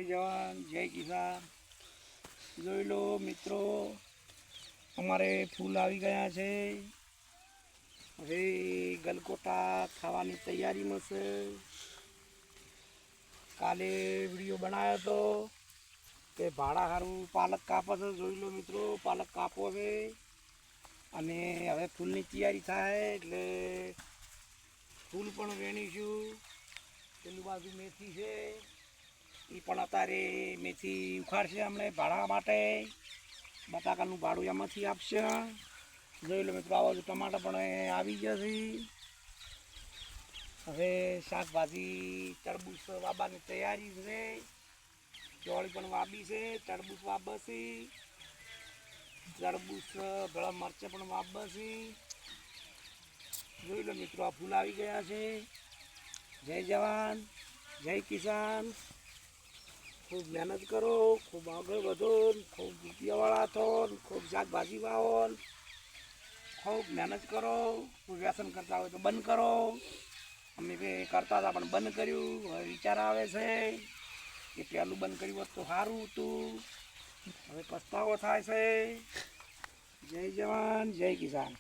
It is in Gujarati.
જવાન જય કિસાન। જોઈ લો મિત્રો, અમારે ફૂલ આવી ગયા છે। હવે ગલકોટા ખાવાની તૈયારીમાં છે। કાલે વિડીયો બનાવ્યો હતો કે ભાડા સારું પાલક કાપે છે। જોઈ લો મિત્રો, પાલક કાપો છે અને હવે ફૂલની તૈયારી થાય એટલે ફૂલ પણ વેણીશું। પેલું બાજુ મેથી છે, એ પણ અત્યારે મેથી ઉખાડશે અમને ભાડા માટે। બટાકાનું ભાડું એમાંથી આપશે। જોઈ લો મિત્રો, આ બાજુ ટમાટર પણ આવી ગયા છે। હવે શાકભાજી તરબૂચ વાવવાની તૈયારી છે। ચોળી પણ વાવી છે, તરબૂચ વાવશે, તરબૂચ ભેળા મરચાં પણ વાવશે। જોઈ લો મિત્રો, આ ફૂલ આવી ગયા છે। જય જવાન જય કિસાન। ખૂબ મહેનત કરો, ખૂબ આગળ વધો, ખૂબ રૂપિયાવાળા થો, ખૂબ શાકભાજી વાવો, ખૂબ મહેનત કરો। કોઈ વ્યસન કરતા હોય તો બંધ કરો। અમે કરતા હતા પણ બંધ કર્યું। હવે વિચાર આવે છે કે પહેલું બંધ કર્યું હોત તો સારું હતું। હવે પસ્તાવો થાય છે। જય જવાન જય કિસાન।